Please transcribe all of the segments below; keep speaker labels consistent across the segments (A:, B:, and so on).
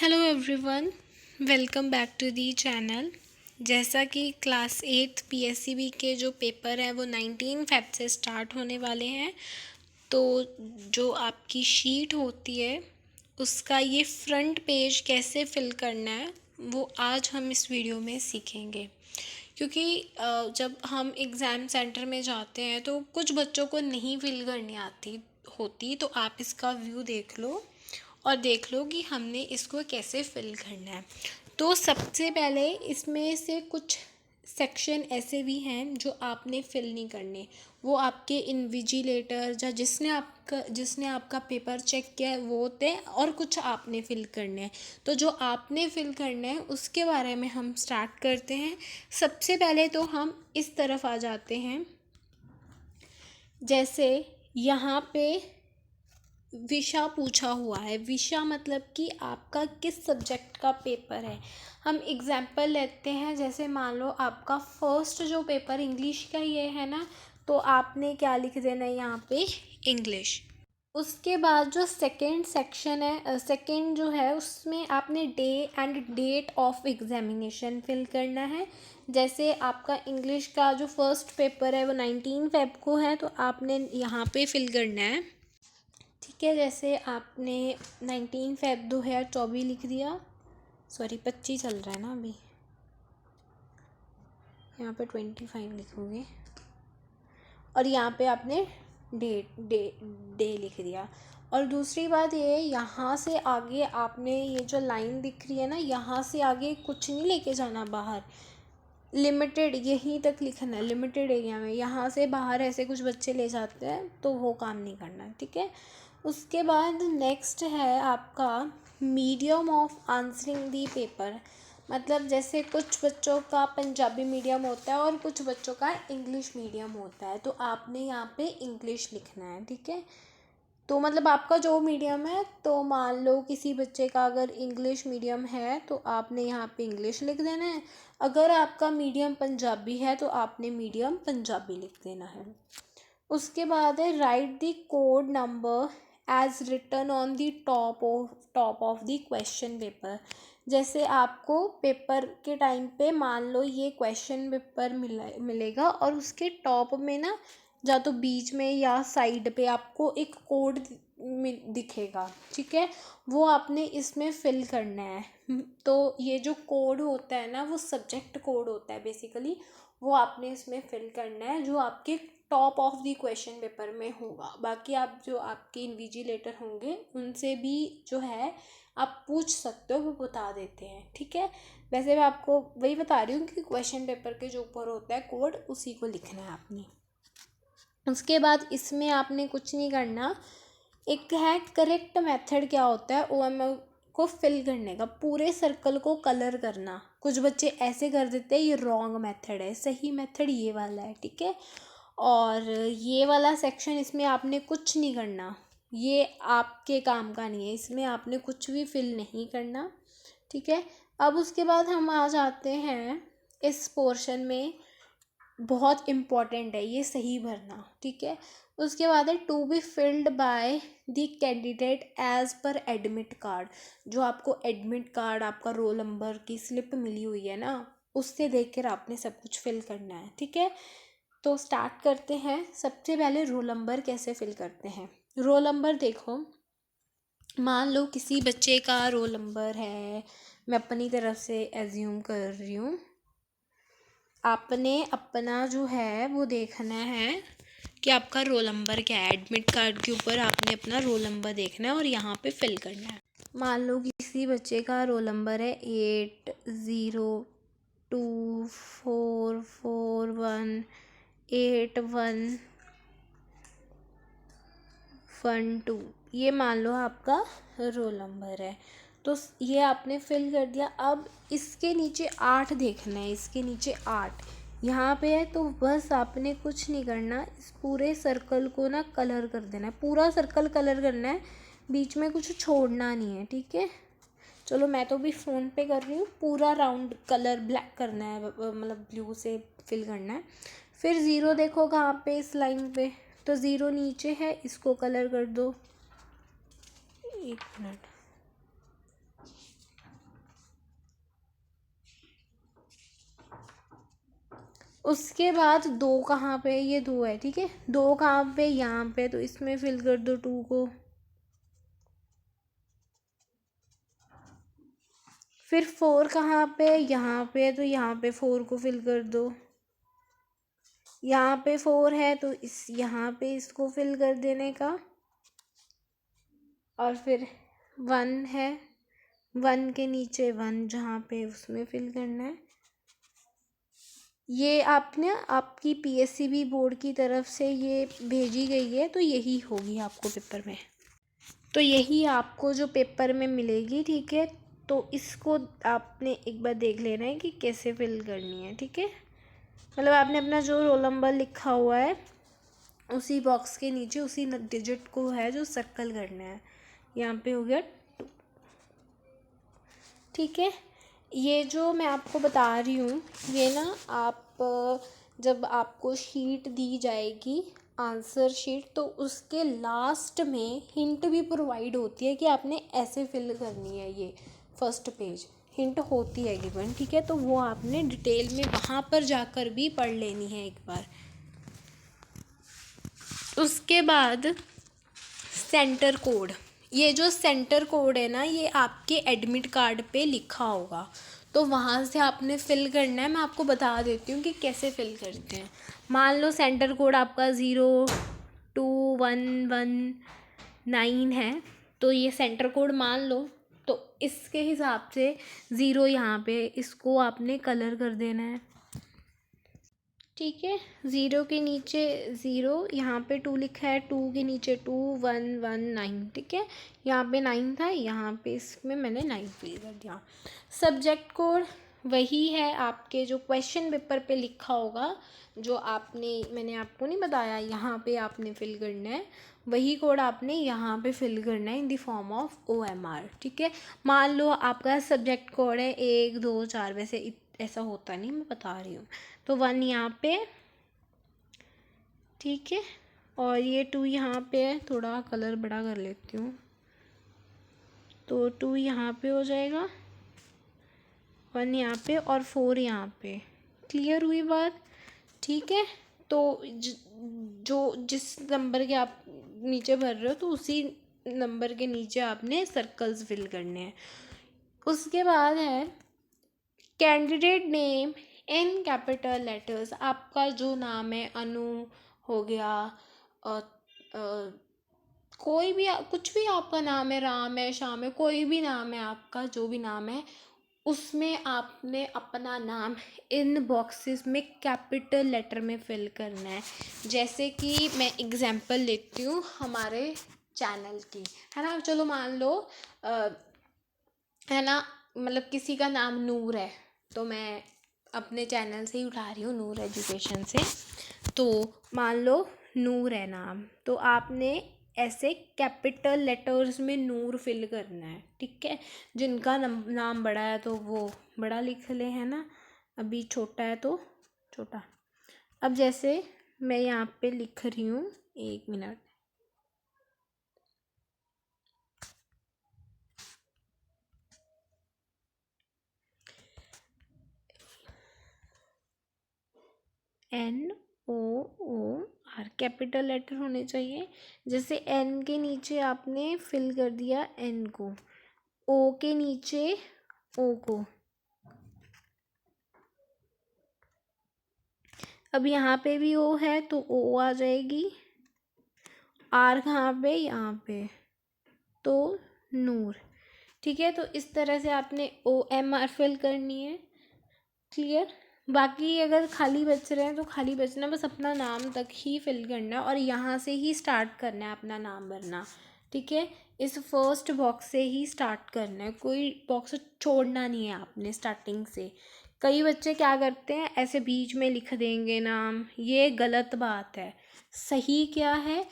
A: Hello everyone, welcome back to the channel. जैसा कि class 8 PSCB के जो पेपर है वो 19 फेब से स्टार्ट होने वाले हैं। तो जो आपकी शीट होती है उसका ये फ्रंट पेज कैसे फिल करना है वो आज हम इस वीडियो में सीखेंगे। क्योंकि जब हम एग्ज़ाम सेंटर में जाते हैं तो कुछ बच्चों को नहीं फिल करनी आती होती, तो आप इसका व्यू देख लो और देख लो कि हमने इसको कैसे फिल करना है। तो सबसे पहले इसमें से कुछ सेक्शन ऐसे भी हैं जो आपने फिल नहीं करने, वो आपके इन्विजिलेटर या जिसने आपका पेपर चेक किया है वो होते हैं, और कुछ आपने फिल करने हैं। तो जो आपने फिल करना है उसके बारे में हम स्टार्ट करते हैं। सबसे पहले तो हम इस तरफ आ जाते हैं। जैसे यहाँ पे विषय पूछा हुआ है। विषय मतलब कि आपका किस सब्जेक्ट का पेपर है। हम एग्जाम्पल लेते हैं, जैसे मान लो आपका फर्स्ट जो पेपर इंग्लिश का ये है ना, तो आपने क्या लिख देना है यहाँ पे, इंग्लिश। उसके बाद जो सेकंड सेक्शन है, सेकंड जो है उसमें आपने day and date of examination fill करना है। जैसे आपका इंग्लिश का जो फर्स्ट पेपर है वो 19 फेब को है, तो आपने यहाँ पे फिल करना है। ठीक है, जैसे आपने 19 फेब 2024 लिख दिया, सॉरी 25 चल रहा है ना अभी, यहाँ पे 25 लिखोगे और यहाँ पे आपने डे लिख दिया। और दूसरी बात ये, यहाँ से आगे आपने ये जो लाइन दिख रही है ना, यहाँ से आगे कुछ नहीं लेके जाना बाहर, लिमिटेड यहीं तक लिखना है, लिमिटेड एरिया में। यहाँ से बाहर ऐसे कुछ बच्चे ले जाते हैं तो वो काम नहीं करना, ठीक है। उसके बाद नेक्स्ट है आपका medium of answering the paper. मतलब जैसे कुछ बच्चों का पंजाबी मीडियम होता है और कुछ बच्चों का इंग्लिश मीडियम होता है, तो आपने यहाँ पे इंग्लिश लिखना है, ठीक है। तो मतलब आपका जो मीडियम है, तो मान लो किसी बच्चे का अगर इंग्लिश मीडियम है तो आपने यहाँ पे इंग्लिश लिख देना है। अगर आपका मीडियम पंजाबी है तो आपने मीडियम पंजाबी लिख देना है। उसके बाद है write the code number as written on the top of the question paper. जैसे आपको पेपर के टाइम पे मान लो ये क्वेश्चन पेपर मिलेगा और उसके टॉप में ना, या तो बीच में या साइड पे आपको एक कोड दिखेगा, ठीक है। वो आपने इसमें फिल करना है। तो ये जो कोड होता है ना वो सब्जेक्ट कोड होता है बेसिकली, वो आपने इसमें फिल करना है जो आपके top of the question paper में होगा। बाकी आप जो आपके इन्विजिलेटर होंगे उनसे भी जो है आप पूछ सकते हो, वो बता देते हैं, ठीक है। वैसे मैं आपको वही बता रही हूँ कि क्वेश्चन पेपर के जो ऊपर होता है कोड, उसी को लिखना है आपने। उसके बाद इसमें आपने कुछ नहीं करना। एक है करेक्ट मेथड, क्या होता है ओएमएल को फिल करने का, पूरे सर्कल को कलर करना। कुछ बच्चे ऐसे कर देते हैं, ये रॉन्ग मेथड है, सही मेथड ये वाला है, ठीक है। और ये वाला सेक्शन, इसमें आपने कुछ नहीं करना, ये आपके काम का नहीं है, इसमें आपने कुछ भी फिल नहीं करना, ठीक है। अब उसके बाद हम आ जाते हैं इस पोर्शन में, बहुत इम्पॉर्टेंट है ये सही भरना, ठीक है। उसके बाद है to be filled by the candidate as per admit card. जो आपको एडमिट कार्ड, आपका रोल नंबर की स्लिप मिली हुई है ना, उससे देखकर आपने सब कुछ फिल करना है, ठीक है। तो स्टार्ट करते हैं। सबसे पहले रोल नंबर कैसे फिल करते हैं। रोल नंबर देखो, मान लो किसी बच्चे का रोल नंबर है, मैं अपनी तरफ से एज्यूम कर रही हूँ। आपने अपना जो है वो देखना है कि आपका रोल नंबर क्या है। एडमिट कार्ड के ऊपर आपने अपना रोल नंबर देखना है और यहाँ पे फिल करना है। मान लो किसी बच्चे का रोल नंबर है 8024418112, ये मान लो आपका रोल नंबर है। तो ये आपने फिल कर दिया। अब इसके नीचे 8 देखना है, इसके नीचे 8 यहाँ पे है, तो बस आपने कुछ नहीं करना, इस पूरे सर्कल को ना कलर कर देना है, पूरा सर्कल कलर करना है, बीच में कुछ छोड़ना नहीं है, ठीक है। चलो मैं तो भी फ़ोन पे कर रही हूँ, पूरा राउंड कलर ब्लैक करना है, मतलब ब्लू से फिल करना है। फिर ज़ीरो देखो कहाँ पे, इस लाइन पे, तो ज़ीरो नीचे है, इसको कलर कर दो। एक मिनट, उसके बाद 2 कहाँ पे, ये 2 है, ठीक है। 2 कहाँ पे, यहाँ पे, तो इसमें फिल कर दो 2 को। फिर 4 कहाँ पे, यहाँ पे, तो यहाँ पे 4 को फिल कर दो। यहाँ पे 4 है तो इस यहाँ पे इसको फिल कर देने का। और फिर 1 है, 1 के नीचे 1 जहाँ पे, उसमें फिल करना है। ये आपने आपकी पीएससीबी बोर्ड की तरफ से ये भेजी गई है, तो यही होगी आपको पेपर में। तो यही आपको जो पेपर में मिलेगी, ठीक है। तो इसको आपने एक बार देख लेना है कि कैसे फिल करनी है, ठीक है। मतलब आपने अपना जो रोल नंबर लिखा हुआ है उसी बॉक्स के नीचे उसी डिजिट को है जो सर्कल करना है। यहाँ पे हो गया 2, ठीक है। ये जो मैं आपको बता रही हूँ, ये ना आप जब आपको शीट दी जाएगी आंसर शीट, तो उसके लास्ट में हिंट भी प्रोवाइड होती है कि आपने ऐसे फिल करनी है। ये फर्स्ट पेज हिंट होती है गिवन, ठीक है। तो वो आपने डिटेल में वहाँ पर जाकर भी पढ़ लेनी है एक बार। उसके बाद सेंटर कोड, ये जो सेंटर कोड है ना, ये आपके एडमिट कार्ड पे लिखा होगा, तो वहाँ से आपने फिल करना है। मैं आपको बता देती हूँ कि कैसे फिल करते हैं। मान लो सेंटर कोड आपका 02119 है, तो ये सेंटर कोड मान लो, तो इसके हिसाब से 0 यहाँ पे इसको आपने कलर कर देना है, ठीक है। 0 के नीचे 0, यहाँ पे 2 लिखा है, 2 के नीचे 2119, ठीक है। यहाँ पे 9 था, यहाँ पे इसमें मैंने 9 फिल कर दिया। सब्जेक्ट कोड वही है आपके जो क्वेश्चन पेपर पे लिखा होगा, जो मैंने आपको नहीं बताया, यहाँ पे आपने फिल करना है, वही कोड आपने यहाँ पे फिल करना है in the form of OMR, ठीक है। मान लो आपका सब्जेक्ट कोड है 1 2 4, वैसे ऐसा होता नहीं, मैं बता रही हूँ। तो 1 यहाँ पे, ठीक है, और ये 2 यहाँ पे है, थोड़ा कलर बड़ा कर लेती हूँ, तो 2 यहाँ पे हो जाएगा, 1 यहाँ पे और 4 यहाँ पे। क्लियर हुई बात, ठीक है। तो जो जिस नंबर के आप नीचे भर रहे हो, तो उसी नंबर के नीचे आपने सर्कल्स फिल करने हैं। उसके बाद है candidate name in capital letters. आपका जो नाम है, अनु हो गया, कोई भी कुछ भी आपका नाम है, राम है, श्याम है, कोई भी नाम है आपका, जो भी नाम है, उसमें आपने अपना नाम इन बॉक्सेस में कैपिटल लेटर में फिल करना है। जैसे कि मैं एग्जांपल लेती हूँ हमारे चैनल की, है ना। चलो मान लो है ना, मतलब किसी का नाम नूर है, तो मैं अपने चैनल से ही उठा रही हूँ, नूर एजुकेशन से। तो मान लो नूर है नाम, तो आपने ऐसे कैपिटल लेटर्स में नूर फिल करना है, ठीक है। जिनका नाम बड़ा है तो वो बड़ा लिख ले, है ना। अभी छोटा है तो छोटा। अब जैसे मैं यहाँ पे लिख रही हूँ, 1 मिनट, NOOR कैपिटल लेटर होने चाहिए। जैसे N के नीचे आपने फिल कर दिया N को, O के नीचे O को। अब यहाँ पे भी O है तो O आ जाएगी। R कहाँ पे, यहाँ पे, तो नूर, ठीक है। तो इस तरह से आपने OMR फिल करनी है। क्लियर। बाकी अगर खाली बच रहे हैं तो खाली बचना, बस अपना नाम तक ही फिल करना है और यहाँ से ही स्टार्ट करना है अपना नाम भरना, ठीक है। इस फर्स्ट बॉक्स से ही स्टार्ट करना है, कोई बॉक्स छोड़ना नहीं है आपने स्टार्टिंग से। कई बच्चे क्या करते हैं, ऐसे बीच में लिख देंगे नाम, ये गलत बात है। सही क्या है,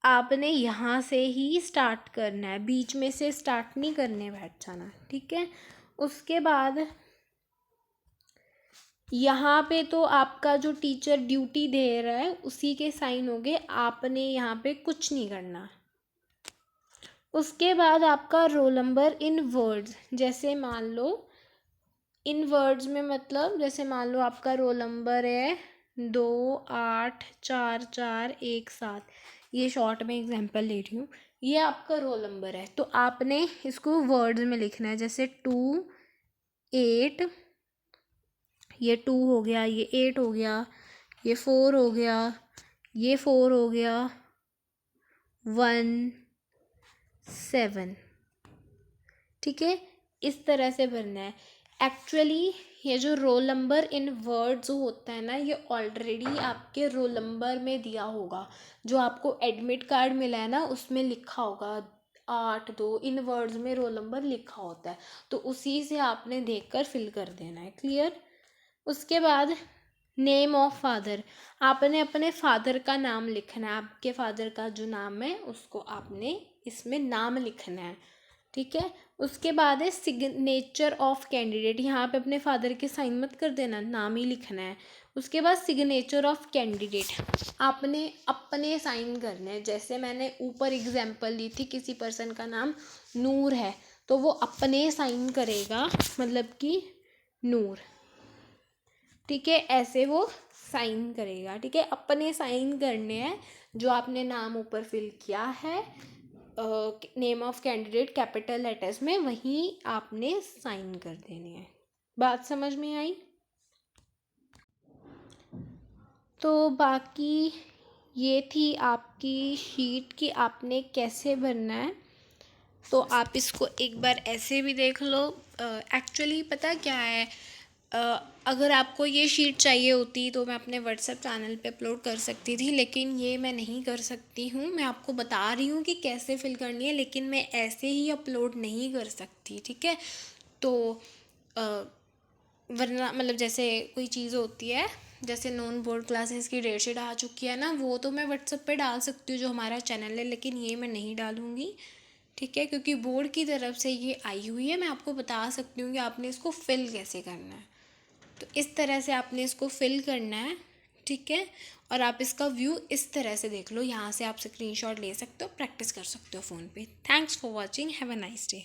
A: आपने यहाँ से ही स्टार्ट करना है, बीच में से स्टार्ट नहीं करने बैठ जाना, ठीक है। उसके बाद यहाँ पे तो आपका जो टीचर ड्यूटी दे रहा है उसी के साइन हो गए, आपने यहाँ पे कुछ नहीं करना। उसके बाद आपका रोल नंबर इन वर्ड्स, जैसे मान लो इन वर्ड्स में मतलब जैसे मान लो आपका रोल नंबर है 28441 ये शॉर्ट में एग्जांपल ले रही हूँ। ये आपका रोल नंबर है तो आपने इसको वर्ड्स में लिखना है, जैसे 28, ये 2 हो गया, ये 8 हो गया, ये 4 हो गया, ये 4 हो गया, 1 7। ठीक है, इस तरह से भरना है। एक्चुअली ये जो रोल नंबर इन वर्ड्स होता है ना, ये ऑलरेडी आपके रोल नंबर में दिया होगा। जो आपको एडमिट कार्ड मिला है ना, उसमें लिखा होगा 8-2 इन वर्ड्स में रोल नंबर लिखा होता है, तो उसी से आपने देखकर फिल कर देना है। क्लियर। उसके बाद नेम ऑफ फादर, आपने अपने फादर का नाम लिखना है। आपके फादर का जो नाम है उसको आपने इसमें नाम लिखना है। ठीक है। उसके बाद है सिग्नेचर ऑफ कैंडिडेट, यहाँ पे अपने फादर के साइन मत कर देना, नाम ही लिखना है। उसके बाद सिग्नेचर ऑफ कैंडिडेट, आपने अपने साइन करने हैं। जैसे मैंने ऊपर एग्जांपल ली थी, किसी पर्सन का नाम नूर है तो वो अपने साइन करेगा, मतलब कि नूर। ठीक है, ऐसे वो साइन करेगा। ठीक है, अपने साइन करने हैं। जो आपने नाम ऊपर फिल किया है name of candidate capital letters में, वहीं आपने साइन कर देने हैं। बात समझ में आई? तो बाकी ये थी आपकी शीट कि आपने कैसे भरना है। तो आप इसको एक बार ऐसे भी देख लो। एक्चुअली पता क्या है, अगर आपको ये शीट चाहिए होती तो मैं अपने व्हाट्सएप चैनल पे अपलोड कर सकती थी, लेकिन ये मैं नहीं कर सकती हूँ। मैं आपको बता रही हूँ कि कैसे फिल करनी है, लेकिन मैं ऐसे ही अपलोड नहीं कर सकती। ठीक है, तो वरना मतलब जैसे कोई चीज़ होती है, जैसे नॉन बोर्ड क्लासेस की डेटशीट आ चुकी है ना, वो तो मैं व्हाट्सएप पे डाल सकती हूँ जो हमारा चैनल है, लेकिन ये मैं नहीं डालूँगी। ठीक है, क्योंकि बोर्ड की तरफ से ये आई हुई है। मैं आपको बता सकती हूँ कि आपने इसको फिल कैसे करना है। तो इस तरह से आपने इसको फिल करना है। ठीक है, और आप इसका व्यू इस तरह से देख लो, यहाँ से आप स्क्रीनशॉट ले सकते हो, प्रैक्टिस कर सकते हो फ़ोन पे। Thanks for watching, have a nice day.